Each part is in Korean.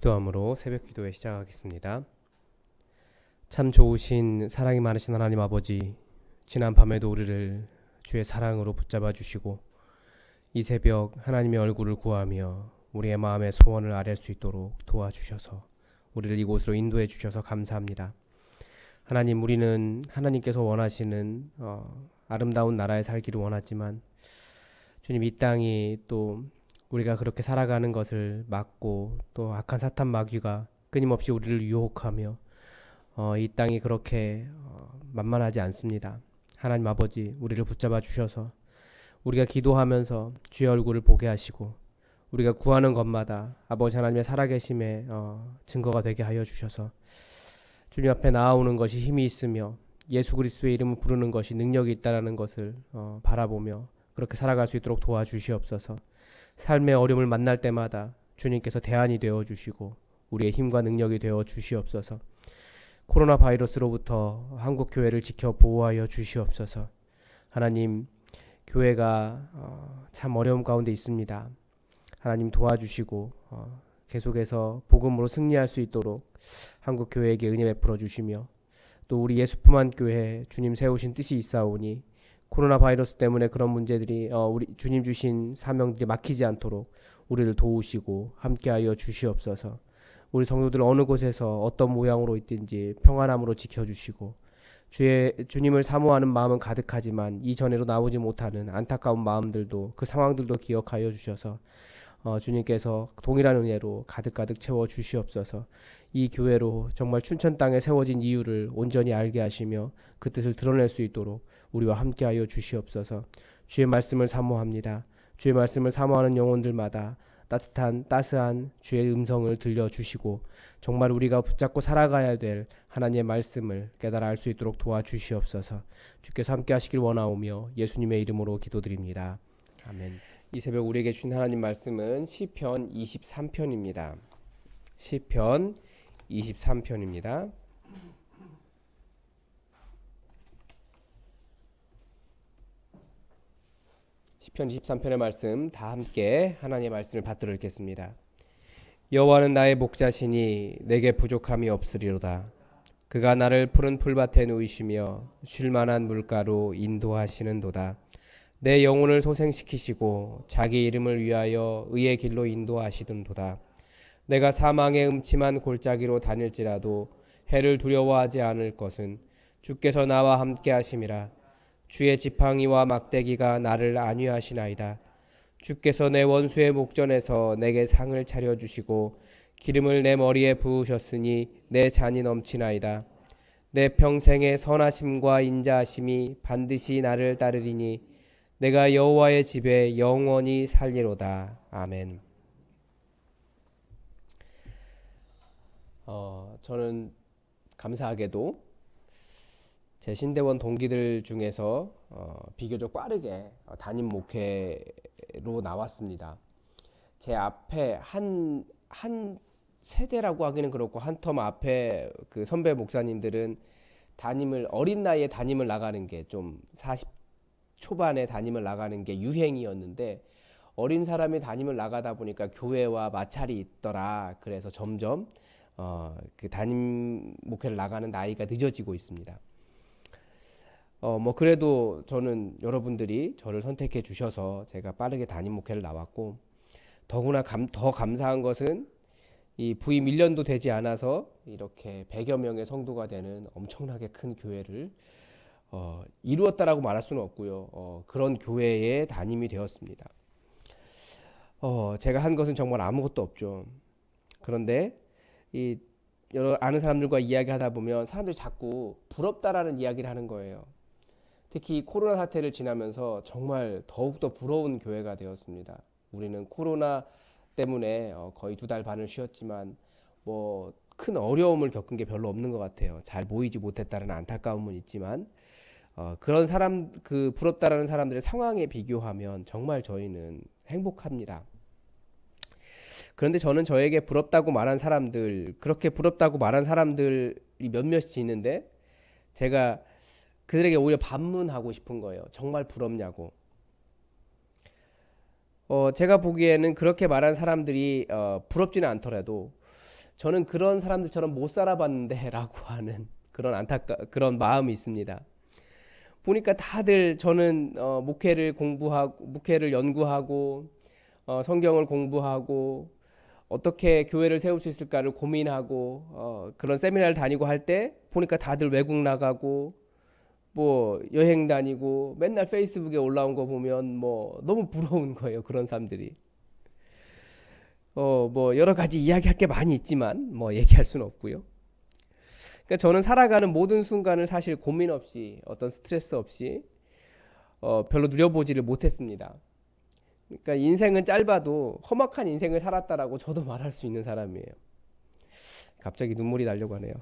기도함으로 새벽 기도회 시작하겠습니다. 참 좋으신 사랑이 많으신 하나님 아버지, 지난 밤에도 우리를 주의 사랑으로 붙잡아 주시고 이 새벽 하나님의 얼굴을 구하며 우리의 마음의 소원을 아뢰 수 있도록 도와주셔서 우리를 이곳으로 인도해 주셔서 감사합니다. 하나님, 우리는 하나님께서 원하시는 아름다운 나라에 살기를 원하지만 주님, 이 땅이 또 우리가 그렇게 살아가는 것을 막고 또 악한 사탄 마귀가 끊임없이 우리를 유혹하며 이 땅이 그렇게 만만하지 않습니다. 하나님 아버지, 우리를 붙잡아 주셔서 우리가 기도하면서 주의 얼굴을 보게 하시고 우리가 구하는 것마다 아버지 하나님의 살아계심의 증거가 되게 하여 주셔서 주님 앞에 나아오는 것이 힘이 있으며 예수 그리스도의 이름을 부르는 것이 능력이 있다는 것을 바라보며 그렇게 살아갈 수 있도록 도와주시옵소서. 삶의 어려움을 만날 때마다 주님께서 대안이 되어 주시고 우리의 힘과 능력이 되어 주시옵소서. 코로나 바이러스로부터 한국 교회를 지켜 보호하여 주시옵소서. 하나님, 교회가 참 어려움 가운데 있습니다. 하나님 도와주시고 계속해서 복음으로 승리할 수 있도록 한국 교회에게 은혜 베풀어 주시며 또 우리 예수품한 교회 주님 세우신 뜻이 있사오니 코로나 바이러스 때문에 그런 문제들이 우리 주님 주신 사명들이 막히지 않도록 우리를 도우시고 함께하여 주시옵소서. 우리 성도들 어느 곳에서 어떤 모양으로 있든지 평안함으로 지켜주시고 주님을 사모하는 마음은 가득하지만 이전에로 나오지 못하는 안타까운 마음들도 그 상황들도 기억하여 주셔서 주님께서 동일한 은혜로 가득가득 채워 주시옵소서. 이 교회로 정말 춘천 땅에 세워진 이유를 온전히 알게 하시며 그 뜻을 드러낼 수 있도록 우리와 함께하여 주시옵소서. 주의 말씀을 사모합니다. 주의 말씀을 사모하는 영혼들마다 따스한 주의 음성을 들려주시고 정말 우리가 붙잡고 살아가야 될 하나님의 말씀을 깨달아 알 수 있도록 도와주시옵소서. 주께서 함께하시길 원하오며 예수님의 이름으로 기도드립니다. 아멘. 이 새벽 우리에게 주신 하나님 말씀은 시편 23편입니다. 시편 23편입니다. 시편 23편의 말씀 다 함께 하나님의 말씀을 받들어 읽겠습니다. 여호와는 나의 목자시니 내게 부족함이 없으리로다. 그가 나를 푸른 풀밭에 누이시며 쉴 만한 물가로 인도하시는도다. 내 영혼을 소생시키시고 자기 이름을 위하여 의의 길로 인도하시던도다. 내가 사망의 음침한 골짜기로 다닐지라도 해를 두려워하지 않을 것은 주께서 나와 함께 하심이라. 주의 지팡이와 막대기가 나를 안위하시나이다. 주께서 내 원수의 목전에서 내게 상을 차려주시고 기름을 내 머리에 부으셨으니 내 잔이 넘치나이다. 내 평생의 선하심과 인자하심이 반드시 나를 따르리니 내가 여호와의 집에 영원히 살리로다. 아멘. 저는 감사하게도 제 신대원 동기들 중에서 비교적 빠르게 담임 목회로 나왔습니다. 제 앞에 한 세대라고 하기는 그렇고 한 텀 앞에 그 선배 목사님들은 어린 나이에 담임을 나가는 게 좀 40 초반에 담임을 나가는 게 유행이었는데 어린 사람이 담임을 나가다 보니까 교회와 마찰이 있더라. 그래서 점점 그 담임 목회를 나가는 나이가 늦어지고 있습니다. 그래도 저는 여러분들이 저를 선택해 주셔서 제가 빠르게 담임 목회를 나왔고 더구나 더 감사한 것은 이 부임 1년도 되지 않아서 이렇게 100여 명의 성도가 되는 엄청나게 큰 교회를 이루었다라고 말할 수는 없고요. 그런 교회에 담임이 되었습니다. 제가 한 것은 정말 아무것도 없죠. 그런데 여러 아는 사람들과 이야기하다 보면 사람들이 자꾸 부럽다라는 이야기를 하는 거예요. 특히 코로나 사태를 지나면서 정말 더욱더 부러운 교회가 되었습니다. 우리는 코로나 때문에 거의 2달 반을 쉬었지만 큰 어려움을 겪은 게 별로 없는 것 같아요. 잘 모이지 못했다는 안타까움은 있지만 그런 그 부럽다라는 사람들의 상황에 비교하면 정말 저희는 행복합니다. 그런데 저는 저에게 부럽다고 말한 사람들, 그렇게 부럽다고 말한 사람들이 몇몇이 있는데 제가 그들에게 오히려 반문하고 싶은 거예요. 정말 부럽냐고. 제가 보기에는 그렇게 말한 사람들이 부럽지는 않더라도 저는 그런 사람들처럼 못 살아봤는데라고 하는 그런 마음이 있습니다. 보니까 다들 저는 목회를 연구하고 성경을 공부하고 어떻게 교회를 세울 수 있을까를 고민하고 그런 세미나를 다니고 할 때 보니까 다들 외국 나가고 뭐 여행 다니고 맨날 페이스북에 올라온 거 보면 뭐 너무 부러운 거예요. 그런 사람들이. 뭐 여러 가지 이야기할 게 많이 있지만 뭐 얘기할 수는 없고요. 그러니까 저는 살아가는 모든 순간을 사실 고민 없이 어떤 스트레스 없이 별로 누려보지를 못했습니다. 그러니까 인생은 짧아도 험악한 인생을 살았다라고 저도 말할 수 있는 사람이에요. 갑자기 눈물이 나려고 하네요.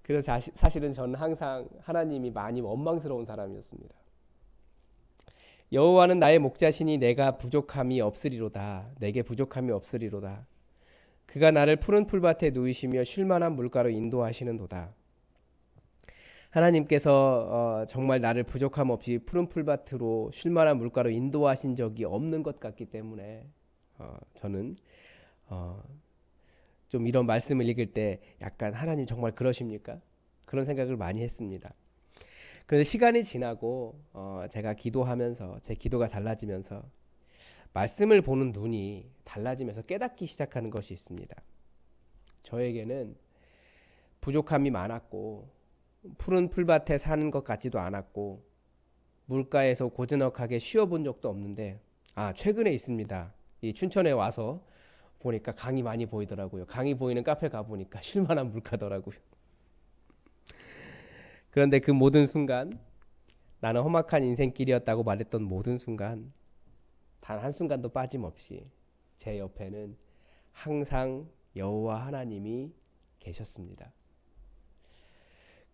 그래서 사실은 저는 항상 하나님이 많이 원망스러운 사람이었습니다. 여호와는 나의 목자시니 내가 부족함이 없으리로다. 내게 부족함이 없으리로다. 그가 나를 푸른 풀밭에 누이시며 쉴만한 물가로 인도하시는도다. 하나님께서 정말 나를 부족함 없이 푸른 풀밭으로 쉴만한 물가로 인도하신 적이 없는 것 같기 때문에 저는 좀 이런 말씀을 읽을 때 약간 하나님 정말 그러십니까? 그런 생각을 많이 했습니다. 그런데 시간이 지나고 제가 기도하면서 제 기도가 달라지면서 말씀을 보는 눈이 달라지면서 깨닫기 시작하는 것이 있습니다. 저에게는 부족함이 많았고 푸른 풀밭에 사는 것 같지도 않았고 물가에서 고즈넉하게 쉬어본 적도 없는데 최근에 있습니다. 이 춘천에 와서 보니까 강이 많이 보이더라고요. 강이 보이는 카페 가보니까 쉴만한 물가더라고요. 그런데 그 모든 순간 나는 험악한 인생길이었다고 말했던 모든 순간 단 한순간도 빠짐없이 제 옆에는 항상 여호와 하나님이 계셨습니다.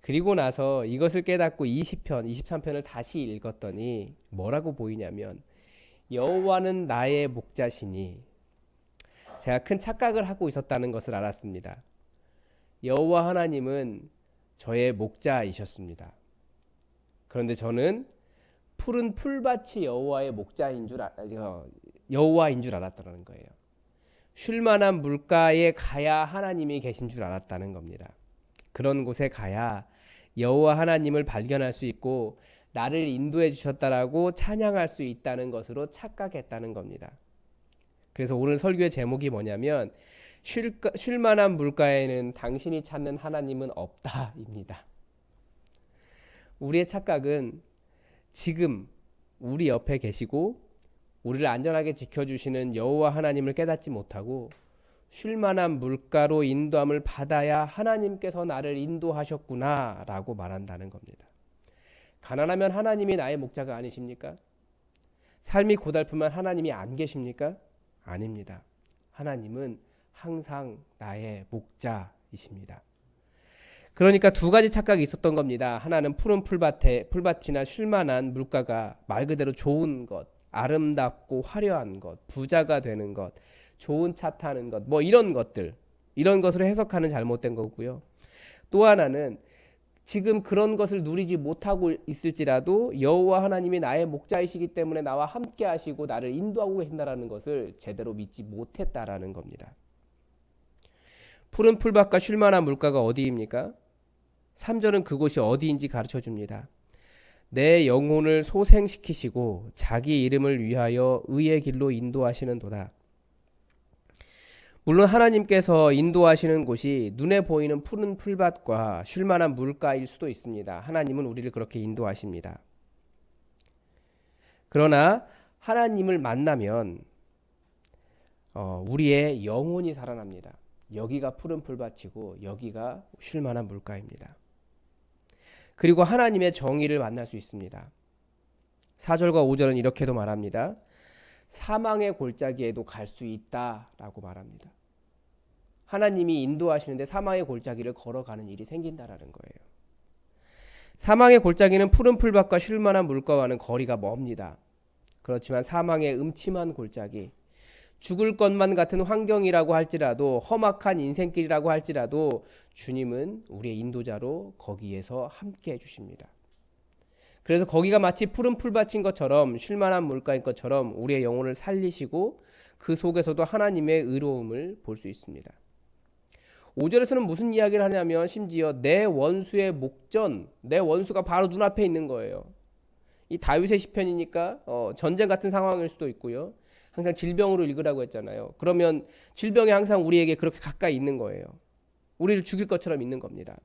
그리고 나서 이것을 깨닫고 20편, 23편을 다시 읽었더니 뭐라고 보이냐면 여호와는 나의 목자시니 제가 큰 착각을 하고 있었다는 것을 알았습니다. 여호와 하나님은 저의 목자이셨습니다. 그런데 저는 푸른 풀밭이 여호와의 목자인 여호와인 줄 알았다는 거예요. 쉴만한 물가에 가야 하나님이 계신 줄 알았다는 겁니다. 그런 곳에 가야 여호와 하나님을 발견할 수 있고 나를 인도해 주셨다라고 찬양할 수 있다는 것으로 착각했다는 겁니다. 그래서 오늘 설교의 제목이 뭐냐면 쉴만한 물가에는 당신이 찾는 하나님은 없다입니다. 우리의 착각은 지금 우리 옆에 계시고 우리를 안전하게 지켜주시는 여호와 하나님을 깨닫지 못하고 쉴만한 물가로 인도함을 받아야 하나님께서 나를 인도하셨구나 라고 말한다는 겁니다. 가난하면 하나님이 나의 목자가 아니십니까? 삶이 고달프면 하나님이 안 계십니까? 아닙니다. 하나님은 항상 나의 목자이십니다. 그러니까 두 가지 착각이 있었던 겁니다. 하나는 푸른 풀밭이나 쉴만한 물가가 말 그대로 좋은 것, 아름답고 화려한 것, 부자가 되는 것, 좋은 차 타는 것, 뭐 이런 것으로 해석하는 잘못된 거고요. 또 하나는 지금 그런 것을 누리지 못하고 있을지라도 여호와 하나님이 나의 목자이시기 때문에 나와 함께 하시고 나를 인도하고 계신다라는 것을 제대로 믿지 못했다라는 겁니다. 푸른 풀밭과 쉴만한 물가가 어디입니까? 3절은 그곳이 어디인지 가르쳐 줍니다. 내 영혼을 소생시키시고 자기 이름을 위하여 의의 길로 인도하시는도다. 물론 하나님께서 인도하시는 곳이 눈에 보이는 푸른 풀밭과 쉴만한 물가일 수도 있습니다. 하나님은 우리를 그렇게 인도하십니다. 그러나 하나님을 만나면 우리의 영혼이 살아납니다. 여기가 푸른 풀밭이고 여기가 쉴만한 물가입니다. 그리고 하나님의 정의를 만날 수 있습니다. 4절과 5절은 이렇게도 말합니다. 사망의 골짜기에도 갈 수 있다라고 말합니다. 하나님이 인도하시는데 사망의 골짜기를 걸어가는 일이 생긴다라는 거예요. 사망의 골짜기는 푸른 풀밭과 쉴만한 물가와는 거리가 멉니다. 그렇지만 사망의 음침한 골짜기, 죽을 것만 같은 환경이라고 할지라도 험악한 인생길이라고 할지라도 주님은 우리의 인도자로 거기에서 함께 해주십니다. 그래서 거기가 마치 푸른 풀밭인 것처럼 쉴만한 물가인 것처럼 우리의 영혼을 살리시고 그 속에서도 하나님의 의로움을 볼 수 있습니다. 5절에서는 무슨 이야기를 하냐면 심지어 내 원수의 목전, 내 원수가 바로 눈앞에 있는 거예요. 이 다윗의 시편이니까 전쟁 같은 상황일 수도 있고요. 항상 질병으로 읽으라고 했잖아요. 그러면 질병이 항상 우리에게 그렇게 가까이 있는 거예요. 우리를 죽일 것처럼 있는 겁니다.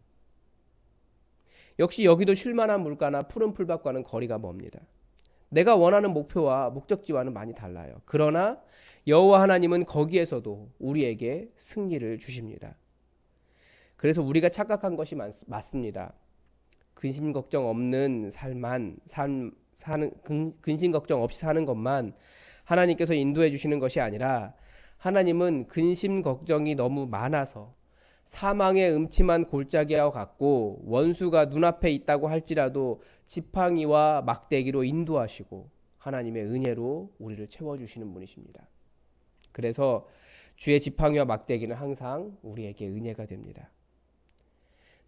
역시 여기도 쉴만한 물가나 푸른 풀밭과는 거리가 멉니다. 내가 원하는 목표와 목적지와는 많이 달라요. 그러나 여호와 하나님은 거기에서도 우리에게 승리를 주십니다. 그래서 우리가 착각한 것이 맞습니다. 근심 걱정 없는 근심 걱정 없이 사는 것만 하나님께서 인도해 주시는 것이 아니라 하나님은 근심 걱정이 너무 많아서 사망의 음침한 골짜기와 같고 원수가 눈앞에 있다고 할지라도 지팡이와 막대기로 인도하시고 하나님의 은혜로 우리를 채워주시는 분이십니다. 그래서 주의 지팡이와 막대기는 항상 우리에게 은혜가 됩니다.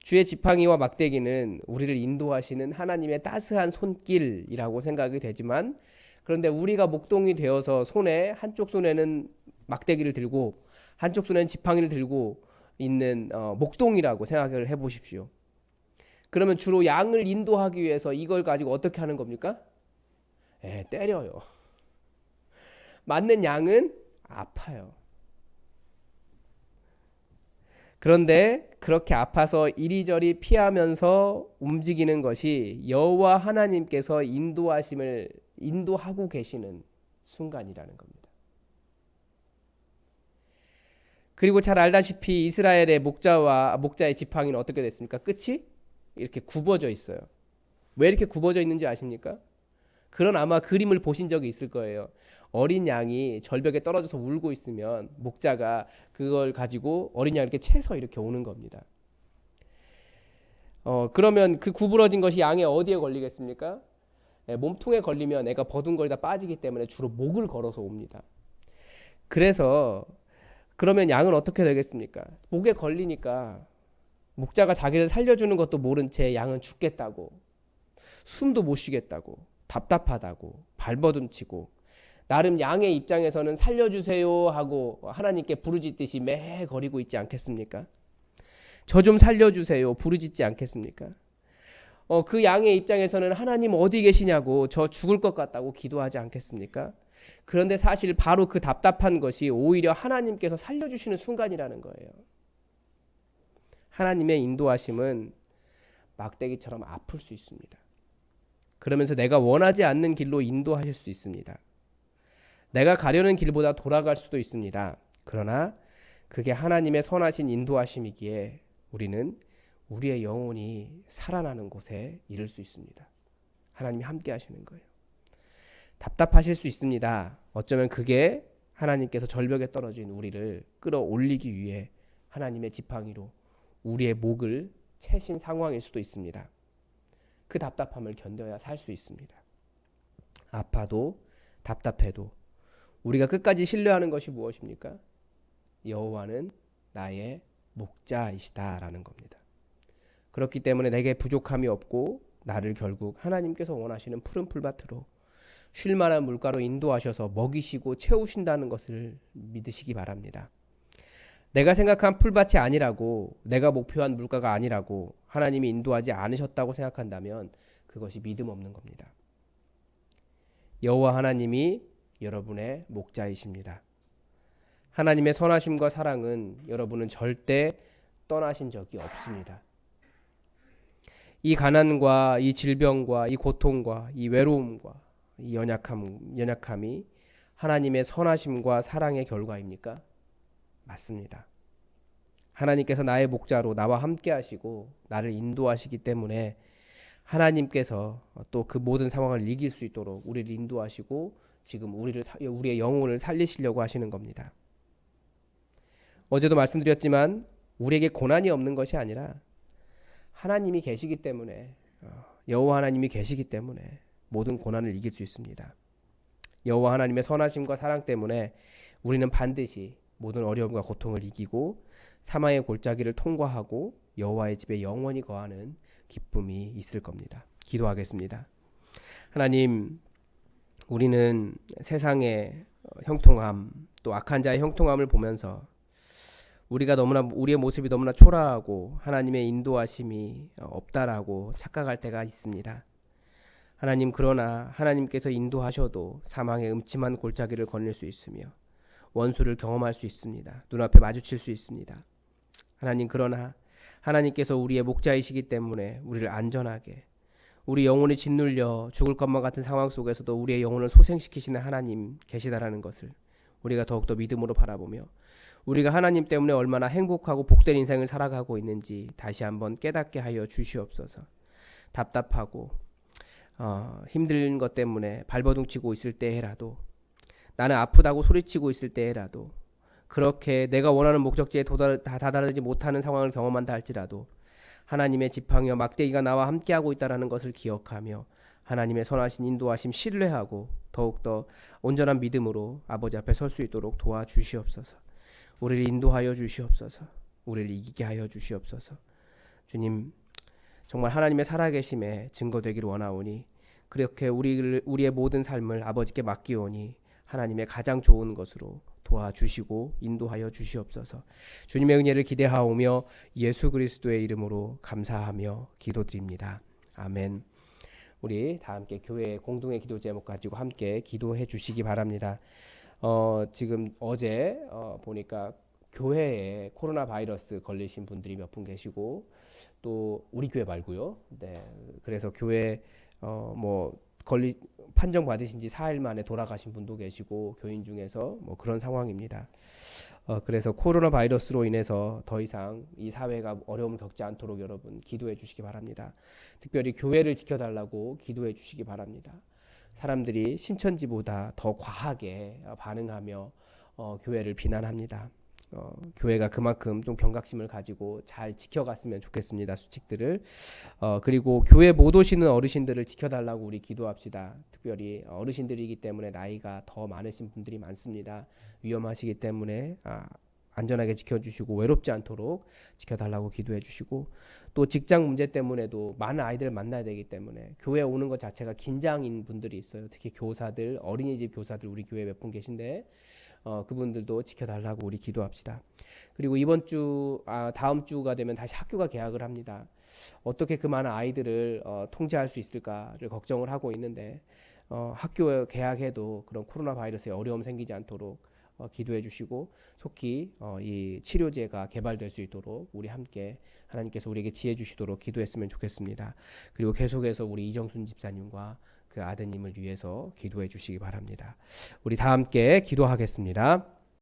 주의 지팡이와 막대기는 우리를 인도하시는 하나님의 따스한 손길이라고 생각이 되지만, 그런데 우리가 목동이 되어서 한쪽 손에는 막대기를 들고 한쪽 손에는 지팡이를 들고 있는 목동이라고 생각을 해보십시오. 그러면 주로 양을 인도하기 위해서 이걸 가지고 어떻게 하는 겁니까? 때려요. 맞는 양은 아파요. 그런데 그렇게 아파서 이리저리 피하면서 움직이는 것이 여호와 하나님께서 인도하고 계시는 순간이라는 겁니다. 그리고 잘 알다시피 이스라엘의 목자의 지팡이는 어떻게 됐습니까? 끝이 이렇게 굽어져 있어요. 왜 이렇게 굽어져 있는지 아십니까? 그런 아마 그림을 보신 적이 있을 거예요. 어린 양이 절벽에 떨어져서 울고 있으면 목자가 그걸 가지고 어린 양을 이렇게 채서 이렇게 오는 겁니다. 그러면 그 구부러진 것이 양의 어디에 걸리겠습니까? 몸통에 걸리면 애가 버둥거리다 빠지기 때문에 주로 목을 걸어서 옵니다. 그러면 양은 어떻게 되겠습니까? 목에 걸리니까 목자가 자기를 살려주는 것도 모른 채 양은 죽겠다고, 숨도 못 쉬겠다고, 답답하다고 발버둥치고, 나름 양의 입장에서는 살려주세요 하고 하나님께 부르짖듯이 매거리고 있지 않겠습니까? 저 좀 살려주세요 부르짖지 않겠습니까? 그 양의 입장에서는 하나님 어디 계시냐고, 저 죽을 것 같다고 기도하지 않겠습니까? 그런데 사실 바로 그 답답한 것이 오히려 하나님께서 살려주시는 순간이라는 거예요. 하나님의 인도하심은 막대기처럼 아플 수 있습니다. 그러면서 내가 원하지 않는 길로 인도하실 수 있습니다. 내가 가려는 길보다 돌아갈 수도 있습니다. 그러나 그게 하나님의 선하신 인도하심이기에 우리는 우리의 영혼이 살아나는 곳에 이를 수 있습니다. 하나님이 함께 하시는 거예요. 답답하실 수 있습니다. 어쩌면 그게 하나님께서 절벽에 떨어진 우리를 끌어올리기 위해 하나님의 지팡이로 우리의 목을 채신 상황일 수도 있습니다. 그 답답함을 견뎌야 살 수 있습니다. 아파도 답답해도 우리가 끝까지 신뢰하는 것이 무엇입니까? 여호와는 나의 목자이시다라는 겁니다. 그렇기 때문에 내게 부족함이 없고 나를 결국 하나님께서 원하시는 푸른 풀밭으로 쉴만한 물가로 인도하셔서 먹이시고 채우신다는 것을 믿으시기 바랍니다. 내가 생각한 풀밭이 아니라고, 내가 목표한 물가가 아니라고 하나님이 인도하지 않으셨다고 생각한다면 그것이 믿음 없는 겁니다. 여호와 하나님이 여러분의 목자이십니다. 하나님의 선하심과 사랑은 여러분은 절대 떠나신 적이 없습니다. 이 가난과 이 질병과 이 고통과 이 외로움과 이 연약함이 하나님의 선하심과 사랑의 결과입니까? 맞습니다. 하나님께서 나의 목자로 나와 함께 하시고 나를 인도하시기 때문에 하나님께서 또 그 모든 상황을 이길 수 있도록 우리를 인도하시고 지금 우리의 영혼을 살리시려고 하시는 겁니다. 어제도 말씀드렸지만 우리에게 고난이 없는 것이 아니라 하나님이 계시기 때문에, 여호와 하나님이 계시기 때문에 모든 고난을 이길 수 있습니다. 여호와 하나님의 선하심과 사랑 때문에 우리는 반드시 모든 어려움과 고통을 이기고 사망의 골짜기를 통과하고 여호와의 집에 영원히 거하는 기쁨이 있을 겁니다. 기도하겠습니다. 하나님, 우리는 세상의 형통함, 또 악한 자의 형통함을 보면서 우리의 모습이 너무나 초라하고 하나님의 인도하심이 없다라고 착각할 때가 있습니다. 하나님, 그러나 하나님께서 인도하셔도 사망의 음침한 골짜기를 거닐 수 있으며 원수를 경험할 수 있습니다. 눈앞에 마주칠 수 있습니다. 하나님, 그러나 하나님께서 우리의 목자이시기 때문에 우리를 안전하게, 우리 영혼이 짓눌려 죽을 것만 같은 상황 속에서도 우리의 영혼을 소생시키시는 하나님 계시다라는 것을 우리가 더욱더 믿음으로 바라보며 우리가 하나님 때문에 얼마나 행복하고 복된 인생을 살아가고 있는지 다시 한번 깨닫게 하여 주시옵소서. 답답하고 힘든 것 때문에 발버둥치고 있을 때라도, 나는 아프다고 소리치고 있을 때라도, 그렇게 내가 원하는 목적지에 다다르지 못하는 상황을 경험한다 할지라도 하나님의 지팡이와 막대기가 나와 함께하고 있다는 것을 기억하며 하나님의 선하신 인도하심 신뢰하고 더욱더 온전한 믿음으로 아버지 앞에 설 수 있도록 도와주시옵소서. 우리를 인도하여 주시옵소서. 우리를 이기게 하여 주시옵소서. 주님, 정말 하나님의 살아계심에 증거되기를 원하오니 그렇게 우리의 모든 삶을 아버지께 맡기오니 하나님의 가장 좋은 것으로 도와주시고 인도하여 주시옵소서. 주님의 은혜를 기대하오며 예수 그리스도의 이름으로 감사하며 기도드립니다. 아멘. 우리 다 함께 교회 공동의 기도 제목 가지고 함께 기도해 주시기 바랍니다. 지금 어제 보니까 교회에 코로나 바이러스 걸리신 분들이 몇 분 계시고, 또 우리 교회 말고요. 네, 그래서 교회 판정 받으신 지 4일 만에 돌아가신 분도 계시고, 교인 중에서 그런 상황입니다. 그래서 코로나 바이러스로 인해서 더 이상 이 사회가 어려움을 겪지 않도록 여러분 기도해 주시기 바랍니다. 특별히 교회를 지켜달라고 기도해 주시기 바랍니다. 사람들이 신천지보다 더 과하게 반응하며 교회를 비난합니다. 교회가 그만큼 좀 경각심을 가지고 잘 지켜갔으면 좋겠습니다. 수칙들을. 그리고 교회 못 오시는 어르신들을 지켜달라고 우리 기도합시다. 특별히 어르신들이기 때문에 나이가 더 많으신 분들이 많습니다. 위험하시기 때문에 안전하게 지켜주시고 외롭지 않도록 지켜달라고 기도해 주시고, 또 직장 문제 때문에도 많은 아이들을 만나야 되기 때문에 교회에 오는 것 자체가 긴장인 분들이 있어요. 특히 교사들, 어린이집 교사들 우리 교회에 몇 분 계신데 그분들도 지켜달라고 우리 기도합시다. 그리고 이번 주 다음 주가 되면 다시 학교가 개학을 합니다. 어떻게 그 많은 아이들을 통제할 수 있을까를 걱정을 하고 있는데 학교 개학해도 그런 코로나 바이러스에 어려움 생기지 않도록 기도해 주시고 속히 이 치료제가 개발될 수 있도록 우리 함께 하나님께서 우리에게 지혜 주시도록 기도했으면 좋겠습니다. 그리고 계속해서 우리 이정순 집사님과 그 아드님을 위해서 기도해 주시기 바랍니다. 우리 다 함께 기도하겠습니다.